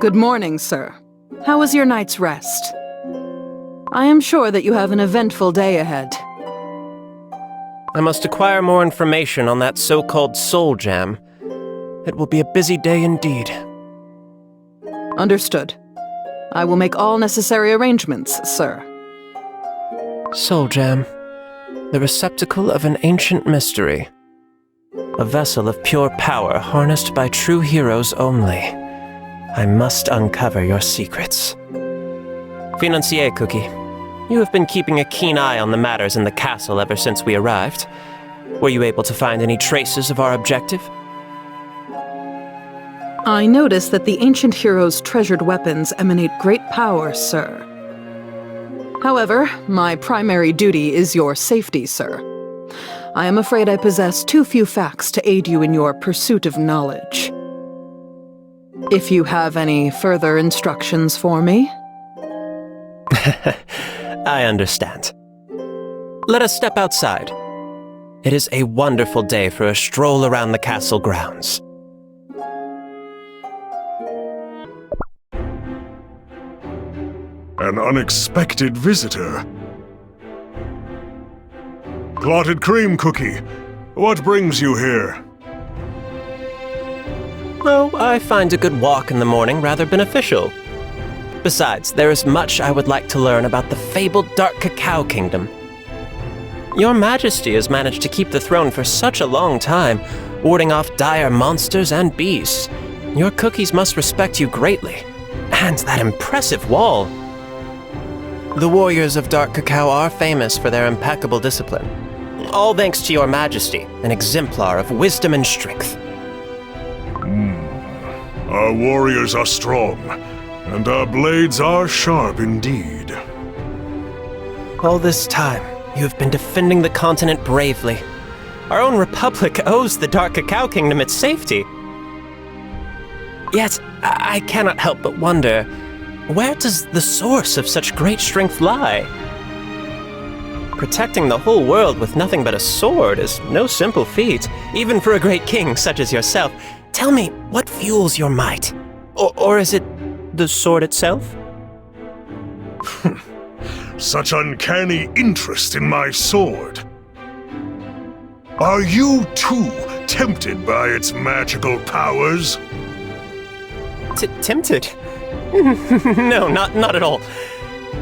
Good morning, sir. How was your night's rest? I am sure that you have an eventful day ahead. I must acquire more information on that so-called soul jam. It will be a busy day indeed. Understood. I will make all necessary arrangements, sir. Soul jam. The receptacle of an ancient mystery. A vessel of pure power harnessed by true heroes only. I must uncover your secrets. Financier Cookie, you have been keeping a keen eye on the matters in the castle ever since we arrived. Were you able to find any traces of our objective? I noticed that the ancient hero's treasured weapons emanate great power, sir. However, my primary duty is your safety, sir. I am afraid I possess too few facts to aid you in your pursuit of knowledge. If you have any further instructions for me? I understand. Let us step outside. It is a wonderful day for a stroll around the castle grounds. An unexpected visitor. Clotted Cream Cookie, what brings you here? Oh, I find a good walk in the morning rather beneficial. Besides, there is much I would like to learn about the fabled Dark Cacao Kingdom. Your Majesty has managed to keep the throne for such a long time, warding off dire monsters and beasts. Your cookies must respect you greatly. And that impressive wall! The warriors of Dark Cacao are famous for their impeccable discipline. All thanks to your Majesty, an exemplar of wisdom and strength. Our warriors are strong, and our blades are sharp indeed. All this time, you have been defending the continent bravely. Our own republic owes the Dark Cacao Kingdom its safety. Yet, I cannot help but wonder, where does the source of such great strength lie? Protecting the whole world with nothing but a sword is no simple feat, even for a great king such as yourself. Tell me, what fuels your might? Or is it the sword itself? Such uncanny interest in my sword. Are you too tempted by its magical powers? Tempted? No, not at all.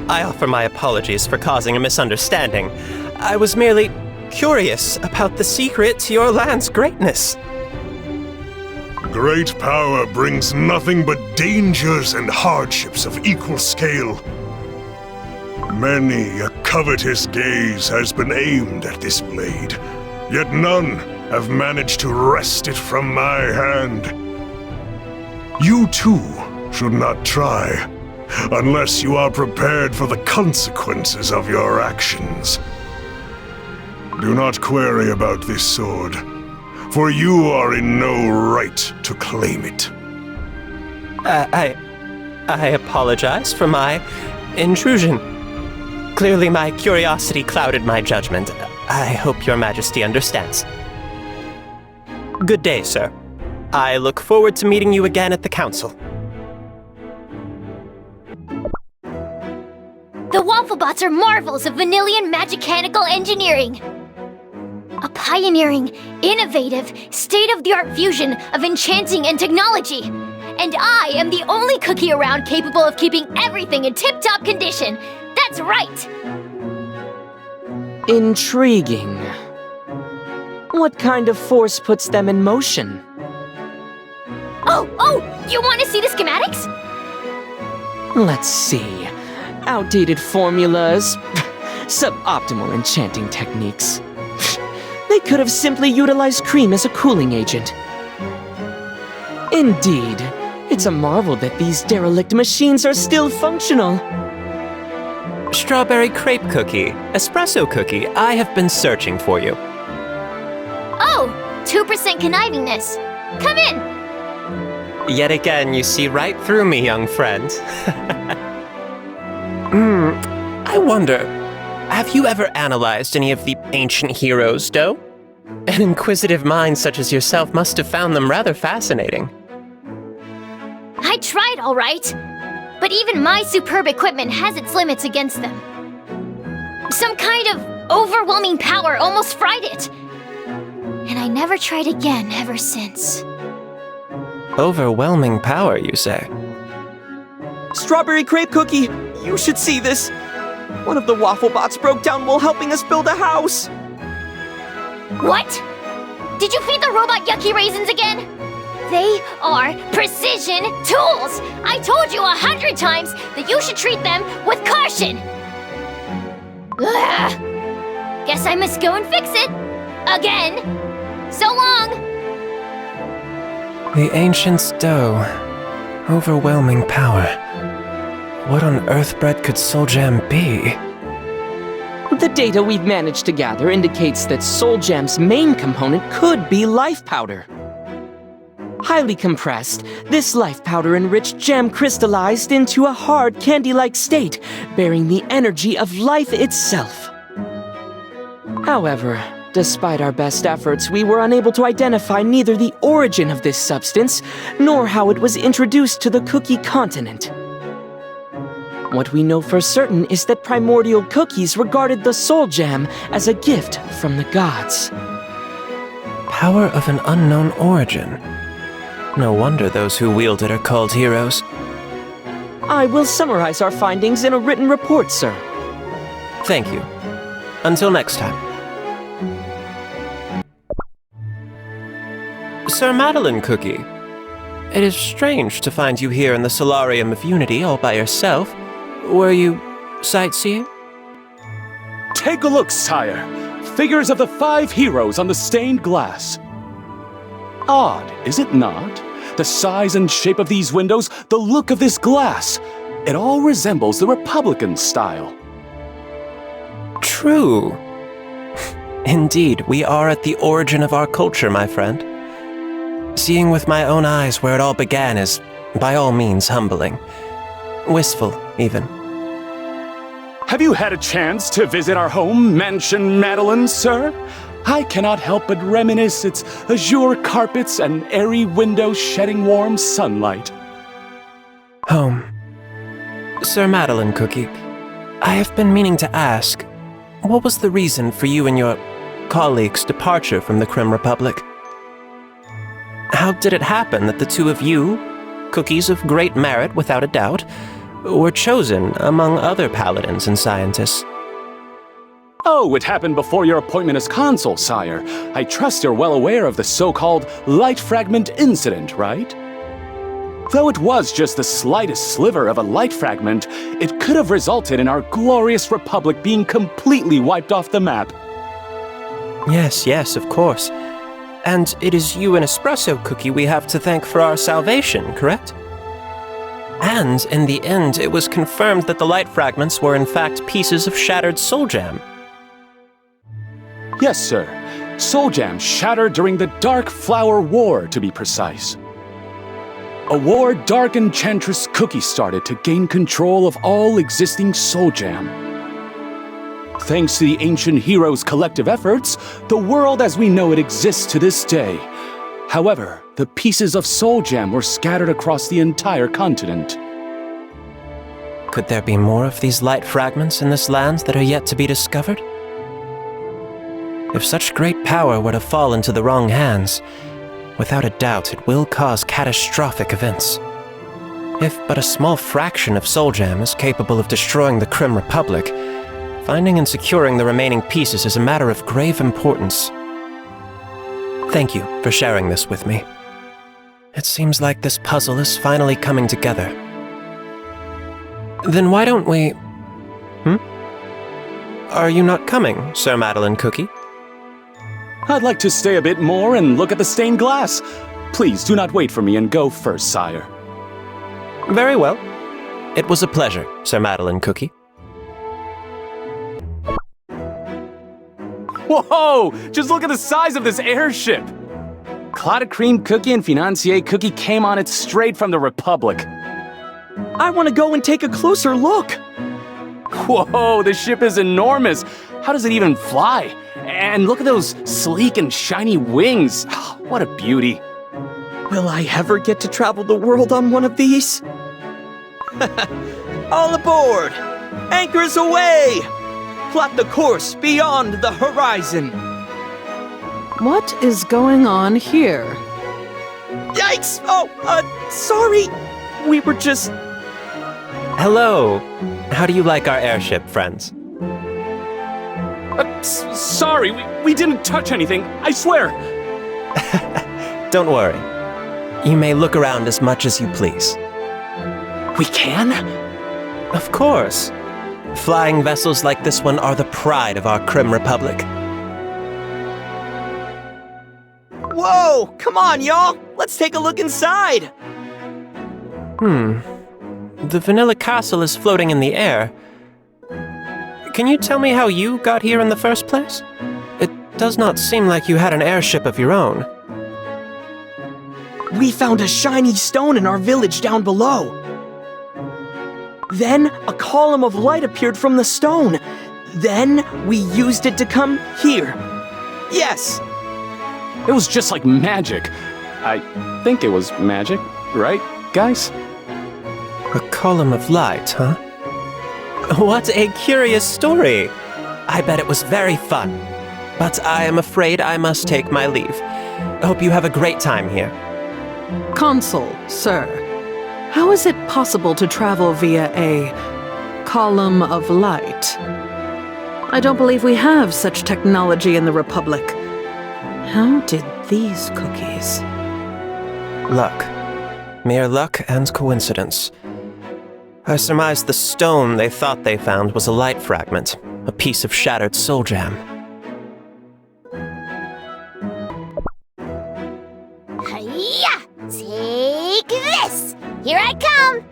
I offer my apologies for causing a misunderstanding. I was merely curious about the secret to your land's greatness. Great power brings nothing but dangers and hardships of equal scale. Many a covetous gaze has been aimed at this blade, yet none have managed to wrest it from my hand. You too should not try, unless you are prepared for the consequences of your actions. Do not query about this sword, for you are in no right to claim it. I apologize for my intrusion. Clearly my curiosity clouded my judgment. I hope your Majesty understands. Good day, sir. I look forward to meeting you again at the council. The Wafflebots are marvels of vanillian magicanical engineering. A pioneering, innovative, state-of-the-art fusion of enchanting and technology. And I am the only cookie around capable of keeping everything in tip-top condition. That's right! Intriguing. What kind of force puts them in motion? Oh, you want to see the schematics? Let's see. Outdated formulas, suboptimal enchanting techniques. They could have simply utilized cream as a cooling agent. Indeed, it's a marvel that these derelict machines are still functional. Strawberry crepe cookie, espresso cookie, I have been searching for you. Oh, 2% connivingness. Come in! Yet again, you see right through me, young friend. I wonder, have you ever analyzed any of the ancient heroes, Doe? An inquisitive mind such as yourself must have found them rather fascinating. I tried, all right. But even my superb equipment has its limits against them. Some kind of overwhelming power almost fried it. And I never tried again ever since. Overwhelming power, you say? Strawberry crepe cookie, you should see this. One of the waffle bots broke down while helping us build a house. What? Did you feed the robot yucky raisins again? They are precision tools! I told you 100 times that you should treat them with caution! Ugh. Guess I must go and fix it. Again. So long! The ancient's dough. Overwhelming power. What on earth bread could Soul Jam be? The data we've managed to gather indicates that Soul Jam's main component could be life powder. Highly compressed, this life powder-enriched jam crystallized into a hard candy-like state, bearing the energy of life itself. However, despite our best efforts, we were unable to identify neither the origin of this substance, nor how it was introduced to the cookie continent. What we know for certain is that primordial cookies regarded the Soul Jam as a gift from the gods. Power of an unknown origin. No wonder those who wield it are called heroes. I will summarize our findings in a written report, sir. Thank you. Until next time. Sir Madeline Cookie, it is strange to find you here in the Solarium of Unity all by yourself. Were you sightseeing? Take a look, sire. Figures of the 5 heroes on the stained glass. Odd, is it not? The size and shape of these windows, the look of this glass. It all resembles the Republican style. True. Indeed, we are at the origin of our culture, my friend. Seeing with my own eyes where it all began is, by all means, humbling. Wistful, even. Have you had a chance to visit our home, Mansion Madeline, sir? I cannot help but reminisce its azure carpets and airy windows shedding warm sunlight. Home. Sir Madeline Cookie, I have been meaning to ask, what was the reason for you and your colleagues' departure from the Crème Republic? How did it happen that the two of you, cookies of great merit without a doubt, were chosen among other paladins and scientists? Oh, it happened before your appointment as consul, sire. I trust you're well aware of the so-called light fragment incident, right? Though it was just the slightest sliver of a light fragment, it could have resulted in our glorious republic being completely wiped off the map. Yes, of course. And it is you and Espresso Cookie we have to thank for our salvation, correct? And in the end, it was confirmed that the light fragments were in fact pieces of shattered Soul Jam. Yes, sir. Soul Jam shattered during the Dark Flower War, to be precise. A war Dark Enchantress Cookie started to gain control of all existing Soul Jam. Thanks to the ancient heroes' collective efforts, the world as we know it exists to this day. However, the pieces of Soul Jam were scattered across the entire continent. Could there be more of these light fragments in this land that are yet to be discovered? If such great power were to fall into the wrong hands, without a doubt it will cause catastrophic events. If but a small fraction of Soul Jam is capable of destroying the Crème Republic, finding and securing the remaining pieces is a matter of grave importance. Thank you for sharing this with me. It seems like this puzzle is finally coming together. Then why don't we... Are you not coming, Sir Madeline Cookie? I'd like to stay a bit more and look at the stained glass. Please do not wait for me and go first, sire. Very well. It was a pleasure, Sir Madeline Cookie. Whoa! Just look at the size of this airship! Clotted Cream Cookie and Financier Cookie came on it straight from the Republic. I want to go and take a closer look. Whoa, the ship is enormous! How does it even fly? And look at those sleek and shiny wings. What a beauty. Will I ever get to travel the world on one of these? All aboard! Anchors away! Plot the course beyond the horizon! What is going on here? Yikes! Oh, sorry. We were just... Hello. How do you like our airship, friends? Sorry, we didn't touch anything, I swear. Don't worry. You may look around as much as you please. We can? Of course. Flying vessels like this one are the pride of our Crème Republic. Whoa! Come on, y'all! Let's take a look inside! The Vanilla Castle is floating in the air. Can you tell me how you got here in the first place? It does not seem like you had an airship of your own. We found a shiny stone in our village down below. Then a column of light appeared from the stone. Then we used it to come here. Yes! It was just like magic. I think it was magic, right, guys? A column of light, huh? What a curious story! I bet it was very fun. But I am afraid I must take my leave. I hope you have a great time here. Consul, sir. How is it possible to travel via a column of light? I don't believe we have such technology in the Republic. How did these cookies? Luck. Mere luck and coincidence. I surmise the stone they thought they found was a light fragment, a piece of shattered soul jam. Hiya! Take this! Here I come!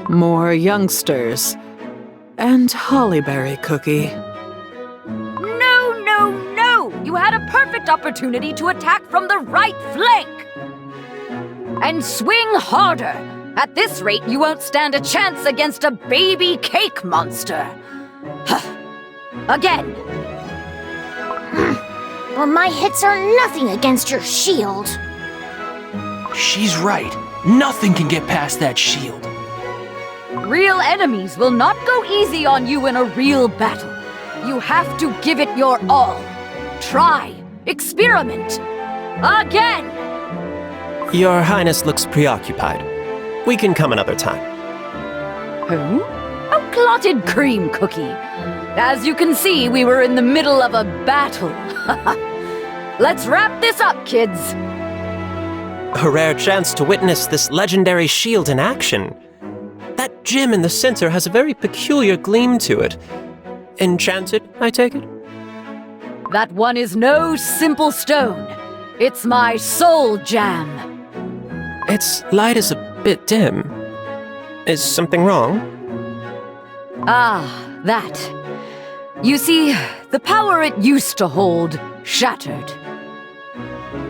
More youngsters. And Hollyberry Cookie. No, no, no! You had a perfect opportunity to attack from the right flank! And swing harder! At this rate, you won't stand a chance against a baby cake monster! Again! Well, my hits are nothing against your shield. She's right. Nothing can get past that shield. Real enemies will not go easy on you in a real battle. You have to give it your all. Try. Experiment. Again! Your Highness looks preoccupied. We can come another time. Who? A Clotted Cream Cookie. As you can see, we were in the middle of a battle. Let's wrap this up, kids. A rare chance to witness this legendary shield in action. That gem in the center has a very peculiar gleam to it. Enchanted, I take it? That one is no simple stone. It's my soul jam. Its light is a bit dim. Is something wrong? Ah, that. You see, the power it used to hold shattered.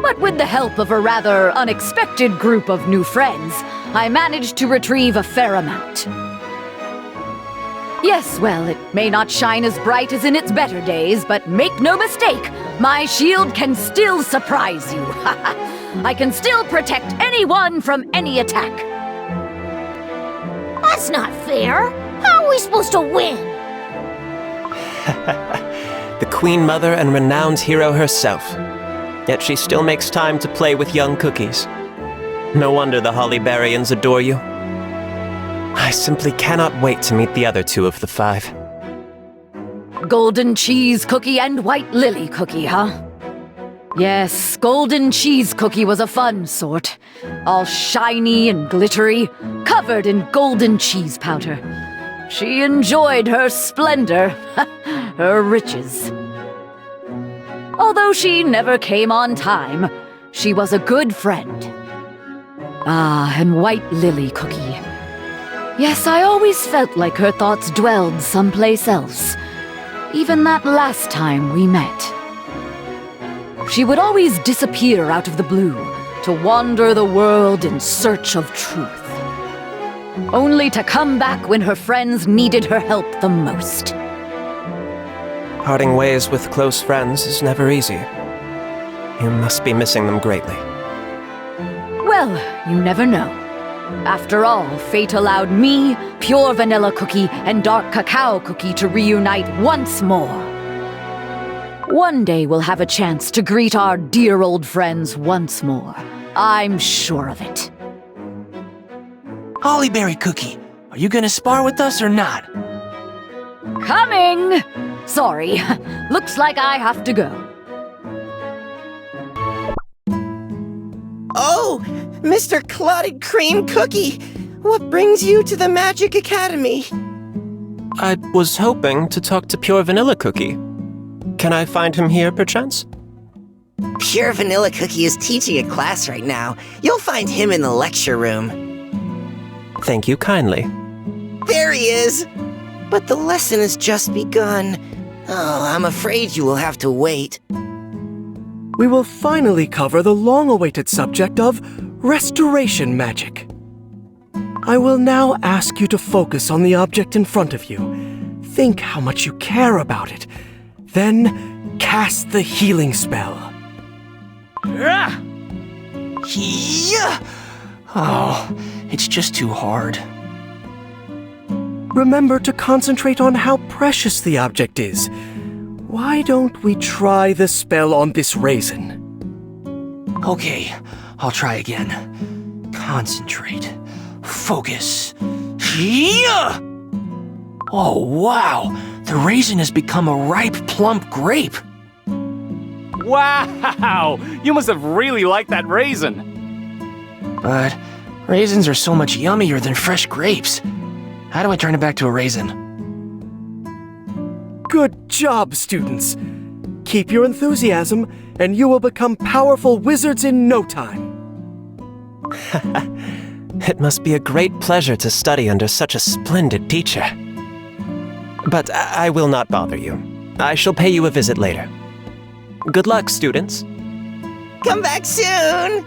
But with the help of a rather unexpected group of new friends, I managed to retrieve a fair amount. Yes, well, it may not shine as bright as in its better days, but make no mistake, my shield can still surprise you. I can still protect anyone from any attack. That's not fair. How are we supposed to win? The Queen Mother and renowned hero herself. Yet she still makes time to play with young cookies. No wonder the Hollyberrians adore you. I simply cannot wait to meet the other two of the 5. Golden cheese cookie and white lily cookie, huh? Yes, golden cheese cookie was a fun sort. All shiny and glittery, covered in golden cheese powder. She enjoyed her splendor, her riches. Although she never came on time, she was a good friend. Ah, and white lily cookie. Yes, I always felt like her thoughts dwelled someplace else. Even that last time we met. She would always disappear out of the blue to wander the world in search of truth. Only to come back when her friends needed her help the most. Parting ways with close friends is never easy. You must be missing them greatly. Well, you never know. After all, fate allowed me, Pure Vanilla Cookie, and Dark Cacao Cookie to reunite once more. One day we'll have a chance to greet our dear old friends once more. I'm sure of it. Hollyberry Cookie, are you gonna spar with us or not? Coming! Sorry, looks like I have to go. Oh, Mr. Clotted Cream Cookie! What brings you to the Magic Academy? I was hoping to talk to Pure Vanilla Cookie. Can I find him here, perchance? Pure Vanilla Cookie is teaching a class right now. You'll find him in the lecture room. Thank you kindly. There he is! But the lesson has just begun. Oh, I'm afraid you will have to wait. We will finally cover the long-awaited subject of restoration magic. I will now ask you to focus on the object in front of you. Think how much you care about it. Then, cast the healing spell. Yeah! Oh, it's just too hard. Remember to concentrate on how precious the object is. Why don't we try the spell on this raisin? Okay, I'll try again. Concentrate. Focus. Yeah! Oh, wow! The raisin has become a ripe, plump grape. Wow! You must have really liked that raisin. But raisins are so much yummier than fresh grapes. How do I turn it back to a raisin? Good job, students. Keep your enthusiasm, and you will become powerful wizards in no time. It must be a great pleasure to study under such a splendid teacher. But I will not bother you. I shall pay you a visit later. Good luck, students. Come back soon!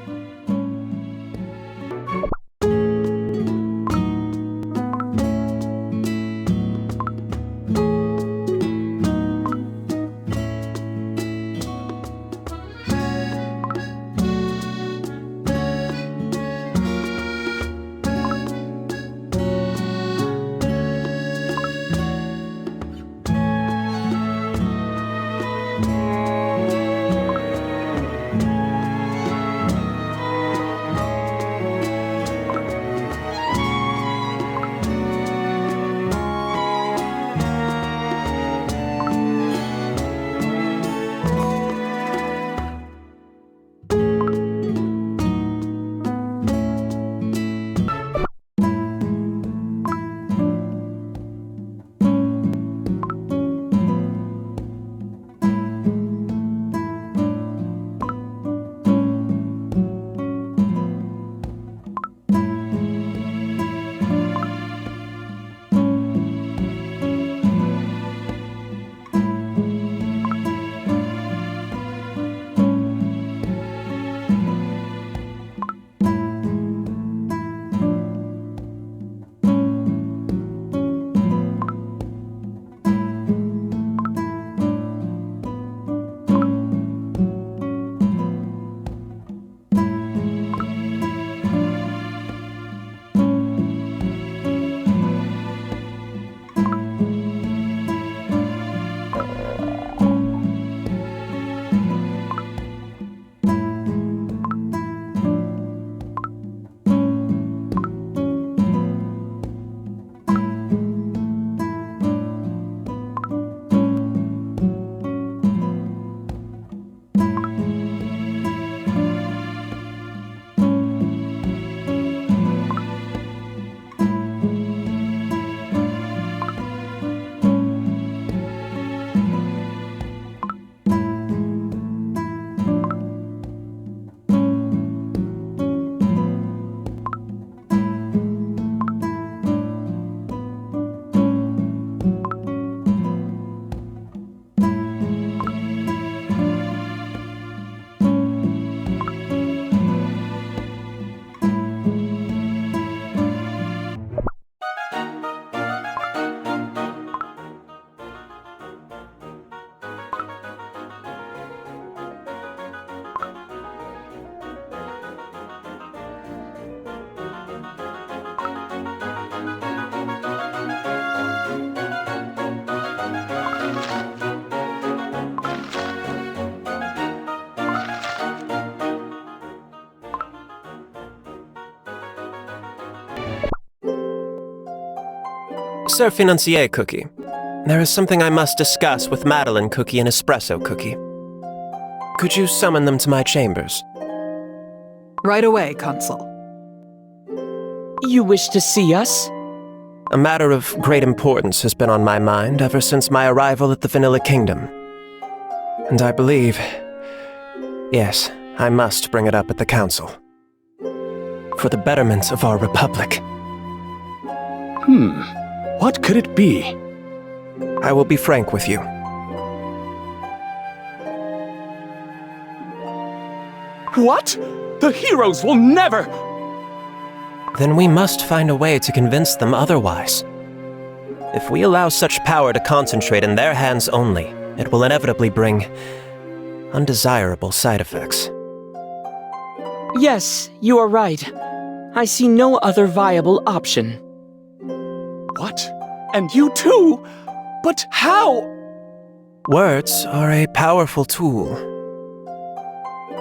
Sir Financier Cookie, there is something I must discuss with Madeline Cookie and Espresso Cookie. Could you summon them to my chambers? Right away, Consul. You wish to see us? A matter of great importance has been on my mind ever since my arrival at the Vanilla Kingdom. And I believe, yes, I must bring it up at the Council. For the betterment of our Republic. What could it be? I will be frank with you. What? The heroes will never! Then we must find a way to convince them otherwise. If we allow such power to concentrate in their hands only, it will inevitably bring undesirable side effects. Yes, you are right. I see no other viable option. What? And you too? But how? Words are a powerful tool.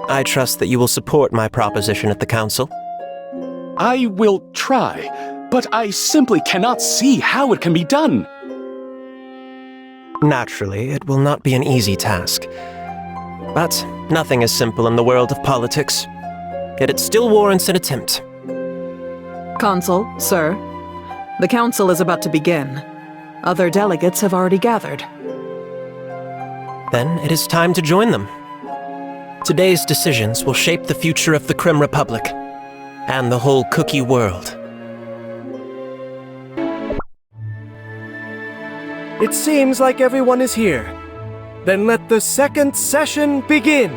I trust that you will support my proposition at the Council. I will try, but I simply cannot see how it can be done. Naturally, it will not be an easy task. But nothing is simple in the world of politics. Yet it still warrants an attempt. Consul, sir, the council is about to begin. Other delegates have already gathered. Then it is time to join them. Today's decisions will shape the future of the Crème Republic and the whole cookie world. It seems like everyone is here. Then let the second session begin.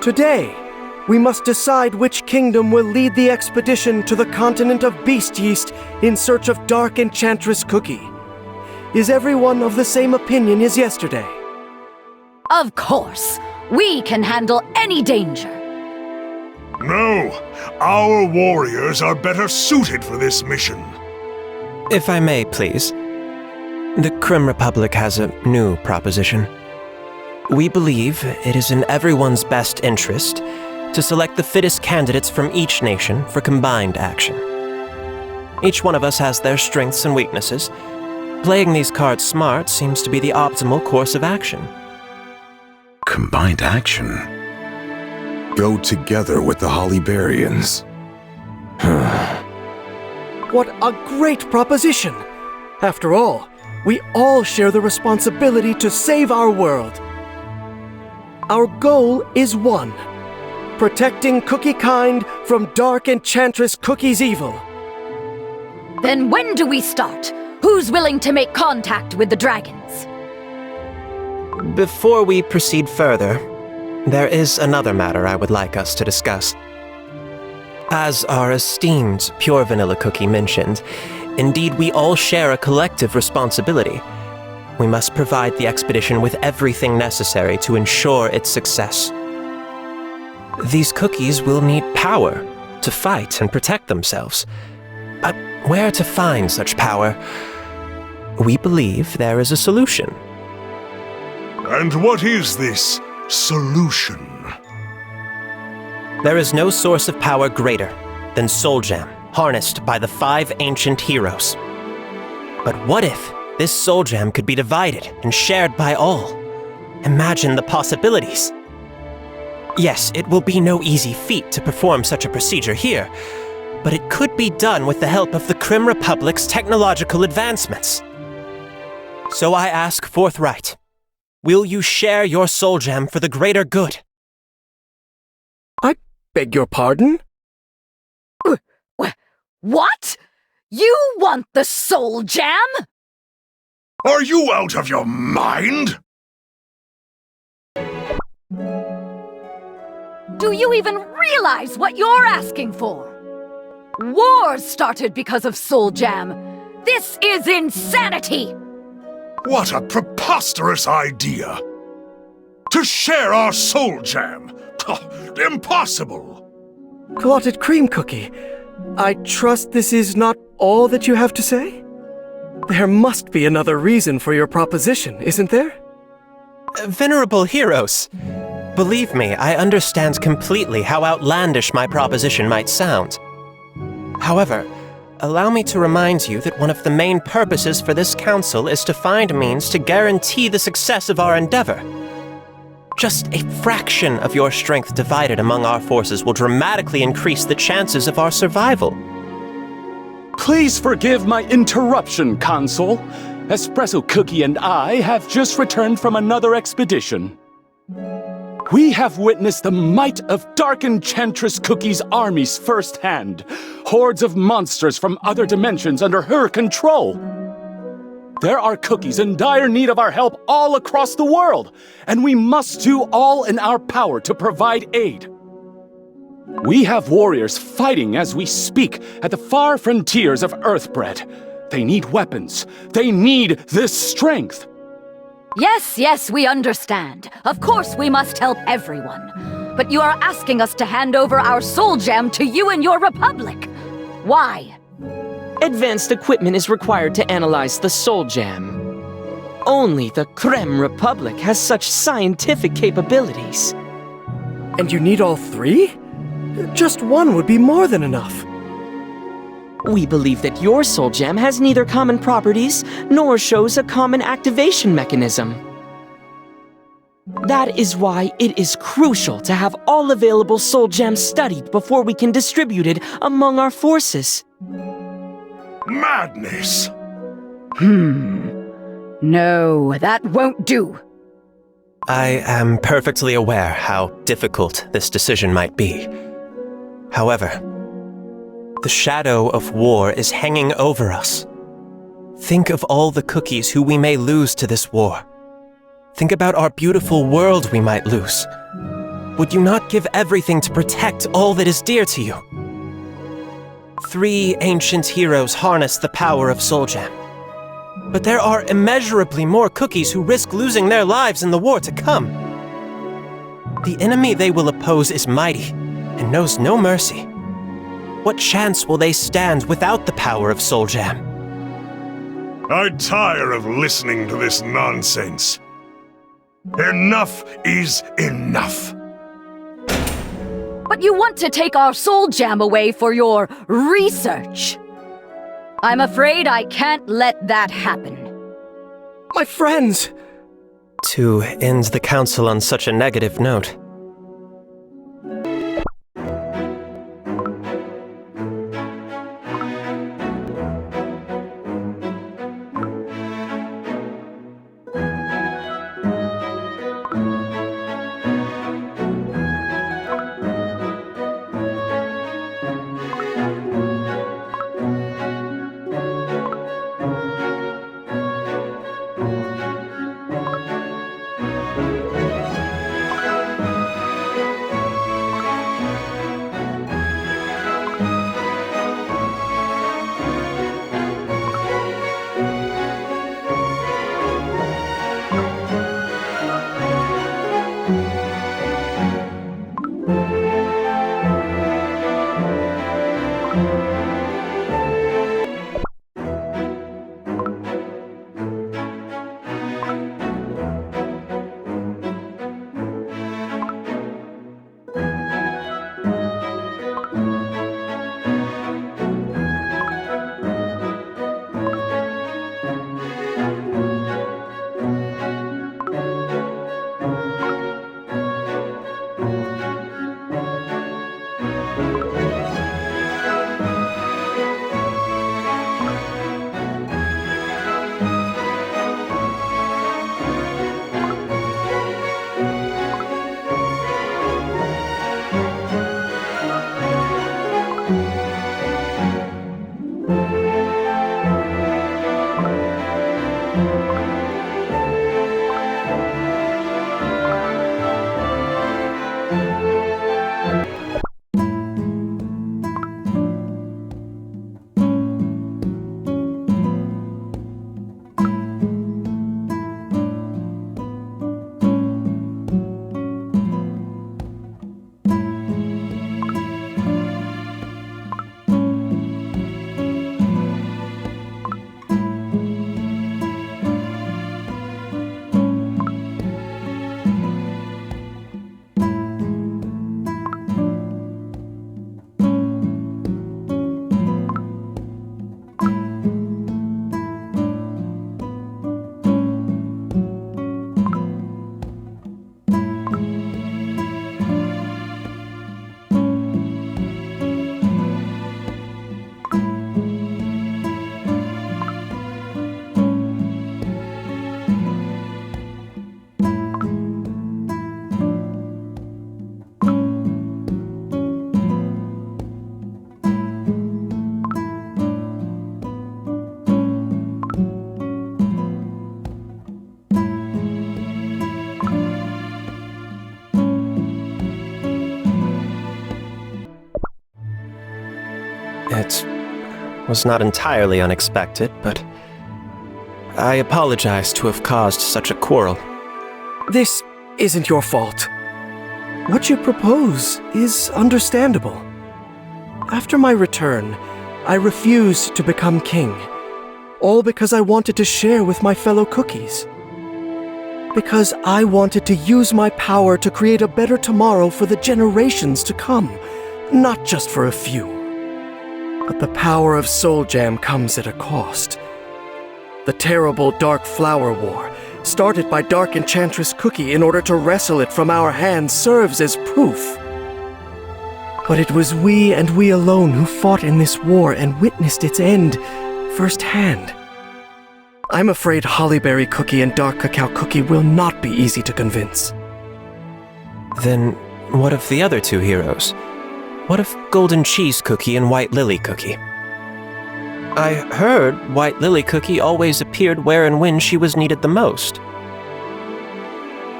Today, we must decide which kingdom will lead the expedition to the continent of Beast Yeast in search of Dark Enchantress Cookie. Is everyone of the same opinion as yesterday? Of course. We can handle any danger. No, our warriors are better suited for this mission. If I may, please. The Crème Republic has a new proposition. We believe it is in everyone's best interest to select the fittest candidates from each nation for combined action. Each one of us has their strengths and weaknesses. Playing these cards smart seems to be the optimal course of action. Combined action? Go together with the Hollybarians. What a great proposition! After all, we all share the responsibility to save our world. Our goal is one: protecting Cookie Kind from Dark Enchantress Cookie's evil. Then when do we start? Who's willing to make contact with the dragons? Before we proceed further, there is another matter I would like us to discuss. As our esteemed Pure Vanilla Cookie mentioned, indeed we all share a collective responsibility. We must provide the expedition with everything necessary to ensure its success. These cookies will need power to fight and protect themselves. But where to find such power? We believe there is a solution. And what is this solution? There is no source of power greater than Soul Jam, harnessed by the 5 ancient heroes. But what if this Soul Jam could be divided and shared by all? Imagine the possibilities. Yes, it will be no easy feat to perform such a procedure here, but it could be done with the help of the Crème Republic's technological advancements. So I ask forthright, will you share your Soul Gem for the greater good? I beg your pardon? What? You want the Soul Jam? Are you out of your mind? Do you even realize what you're asking for? Wars started because of Soul Jam. This is insanity! What a preposterous idea! To share our Soul Jam! Impossible! Clotted Cream Cookie, I trust this is not all that you have to say? There must be another reason for your proposition, isn't there? Venerable heroes, believe me, I understand completely how outlandish my proposition might sound. However, allow me to remind you that one of the main purposes for this council is to find means to guarantee the success of our endeavor. Just a fraction of your strength divided among our forces will dramatically increase the chances of our survival. Please forgive my interruption, Consul. Espresso Cookie and I have just returned from another expedition. We have witnessed the might of Dark Enchantress Cookie's armies firsthand. Hordes of monsters from other dimensions under her control. There are cookies in dire need of our help all across the world, and we must do all in our power to provide aid. We have warriors fighting as we speak at the far frontiers of Earthbread. They need weapons. They need this strength. Yes, we understand. Of course we must help everyone. But you are asking us to hand over our soul gem to you and your republic. Why? Advanced equipment is required to analyze the soul gem. Only the Crème Republic has such scientific capabilities. And you need all three? Just one would be more than enough. We believe that your soul gem has neither common properties nor shows a common activation mechanism. That is why it is crucial to have all available soul gems studied before we can distribute it among our forces. Madness! No, that won't do. I am perfectly aware how difficult this decision might be. However, the shadow of war is hanging over us. Think of all the cookies who we may lose to this war. Think about our beautiful world we might lose. Would you not give everything to protect all that is dear to you? 3 ancient heroes harness the power of Soul Gem. But there are immeasurably more cookies who risk losing their lives in the war to come. The enemy they will oppose is mighty and knows no mercy. What chance will they stand without the power of Soul Gem? I tire of listening to this nonsense. Enough is enough. But you want to take our soul gem away for your research. I'm afraid I can't let that happen. My friends! To end the council on such a negative note. It was not entirely unexpected, but I apologize to have caused such a quarrel. This isn't your fault. What you propose is understandable. After my return, I refused to become king, all because I wanted to share with my fellow cookies. Because I wanted to use my power to create a better tomorrow for the generations to come, not just for a few. But the power of Soul Jam comes at a cost. The terrible Dark Flower War, started by Dark Enchantress Cookie in order to wrestle it from our hands, serves as proof. But it was we and we alone who fought in this war and witnessed its end firsthand. I'm afraid Hollyberry Cookie and Dark Cacao Cookie will not be easy to convince. Then what of the other two heroes? What of Golden Cheese Cookie and White Lily Cookie? I heard White Lily Cookie always appeared where and when she was needed the most.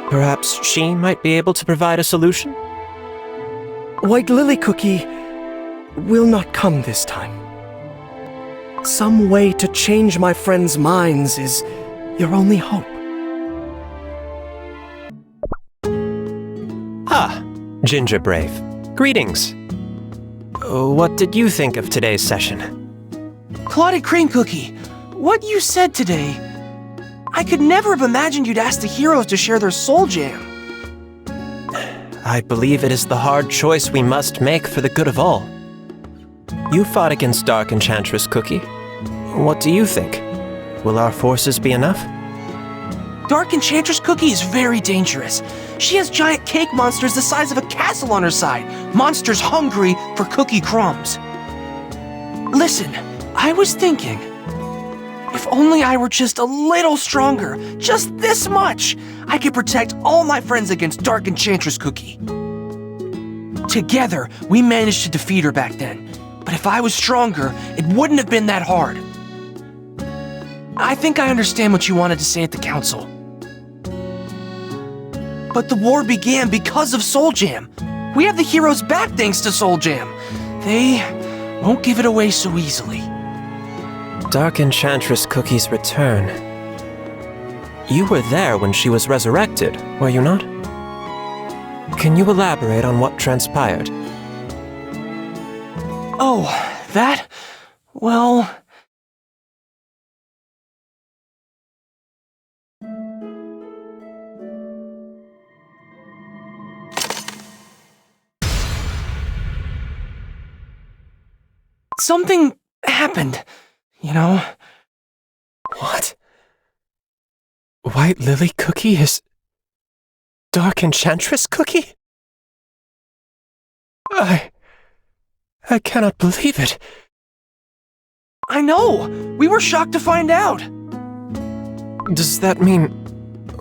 Perhaps she might be able to provide a solution? White Lily Cookie will not come this time. Some way to change my friends' minds is your only hope. Ah, Ginger Brave. Greetings. What did you think of today's session? Clotted Cream Cookie, what you said today, I could never have imagined you'd ask the heroes to share their soul jam. I believe it is the hard choice we must make for the good of all. You fought against Dark Enchantress Cookie. What do you think? Will our forces be enough? Dark Enchantress Cookie is very dangerous. She has giant cake monsters the size of a castle on her side. Monsters hungry for cookie crumbs. Listen, I was thinking, if only I were just a little stronger, just this much, I could protect all my friends against Dark Enchantress Cookie. Together, we managed to defeat her back then. But if I was stronger, it wouldn't have been that hard. I think I understand what you wanted to say at the council. But the war began because of Soul Jam. We have the heroes back thanks to Soul Jam. They won't give it away so easily. Dark Enchantress Cookie's return. You were there when she was resurrected, were you not? Can you elaborate on what transpired? Oh, that? Well... Something happened, you know? What? White Lily Cookie is... Dark Enchantress Cookie? I cannot believe it. I know! We were shocked to find out! Does that mean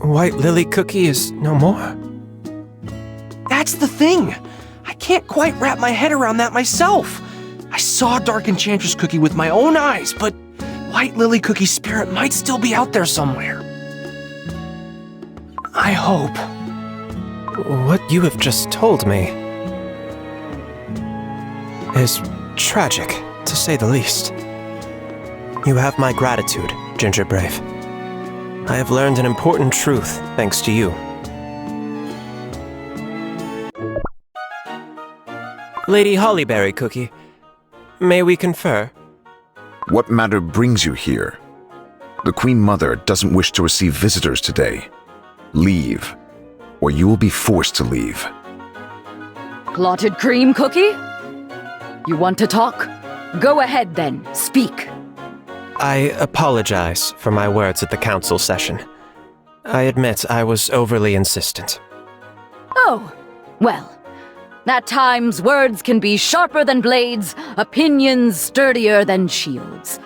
White Lily Cookie is no more? That's the thing! I can't quite wrap my head around that myself. I saw Dark Enchantress Cookie with my own eyes, but White Lily Cookie's spirit might still be out there somewhere. I hope. What you have just told me is tragic, to say the least. You have my gratitude, Ginger Brave. I have learned an important truth thanks to you. Lady Hollyberry Cookie, may we confer? What matter brings you here? The Queen Mother doesn't wish to receive visitors today. Leave, or you will be forced to leave. Clotted Cream Cookie? You want to talk? Go ahead then, speak. I apologize for my words at the council session. I admit I was overly insistent. Oh, well. At times, words can be sharper than blades, opinions sturdier than shields.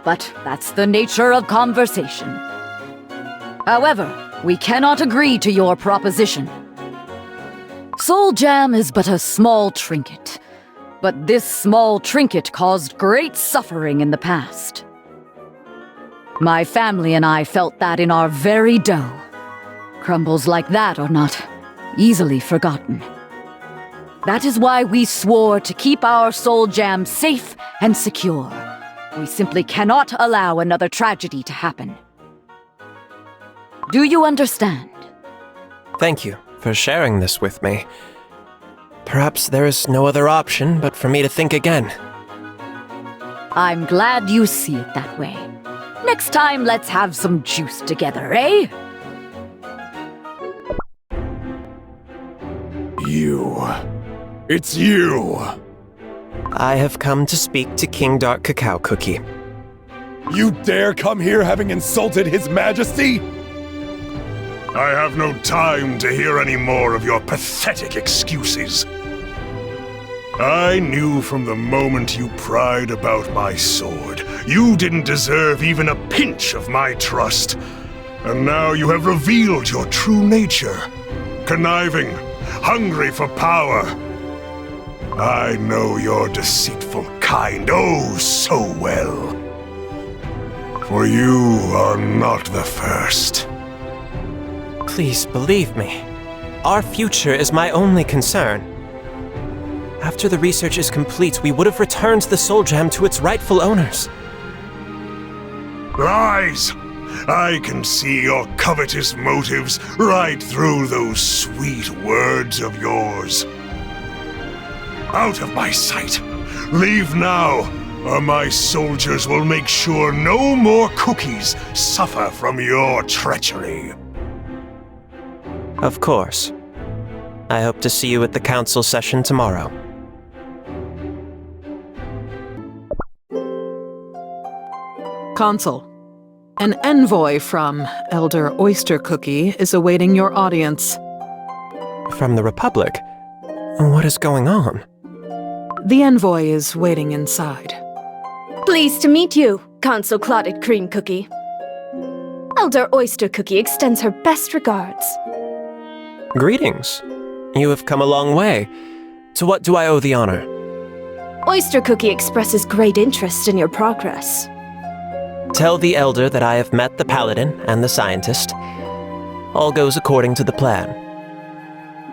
But that's the nature of conversation. However, we cannot agree to your proposition. Soul Jam is but a small trinket, but this small trinket caused great suffering in the past. My family and I felt that in our very dough. Crumbles like that are not easily forgotten. That is why we swore to keep our soul jam safe and secure. We simply cannot allow another tragedy to happen. Do you understand? Thank you for sharing this with me. Perhaps there is no other option but for me to think again. I'm glad you see it that way. Next time, let's have some juice together, eh? You. It's you! I have come to speak to King Dark Cacao Cookie. You dare come here having insulted His Majesty? I have no time to hear any more of your pathetic excuses. I knew from the moment you pried about my sword, you didn't deserve even a pinch of my trust. And now you have revealed your true nature. Conniving, hungry for power. I know your deceitful kind oh so well. For you are not the first. Please believe me. Our future is my only concern. After the research is complete, we would have returned the Soul Gem to its rightful owners. Lies! I can see your covetous motives right through those sweet words of yours. Out of my sight! Leave now, or my soldiers will make sure no more cookies suffer from your treachery. Of course. I hope to see you at the council session tomorrow. Consul, an envoy from Elder Oyster Cookie is awaiting your audience. From the Republic? What is going on? The envoy is waiting inside. Pleased to meet you, Consul Clotted Cream Cookie. Elder Oyster Cookie extends her best regards. Greetings. You have come a long way. To what do I owe the honor? Oyster Cookie expresses great interest in your progress. Tell the Elder that I have met the Paladin and the Scientist. All goes according to the plan.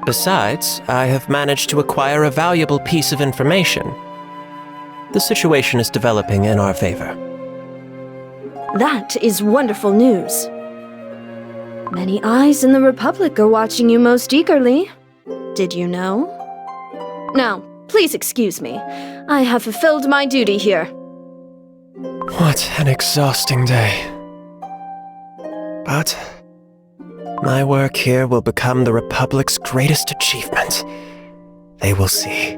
Besides, I have managed to acquire a valuable piece of information. The situation is developing in our favor. That is wonderful news. Many eyes in the Republic are watching you most eagerly. Did you know? Now, please excuse me. I have fulfilled my duty here. What an exhausting day. But my work here will become the Republic's greatest achievement. They will see.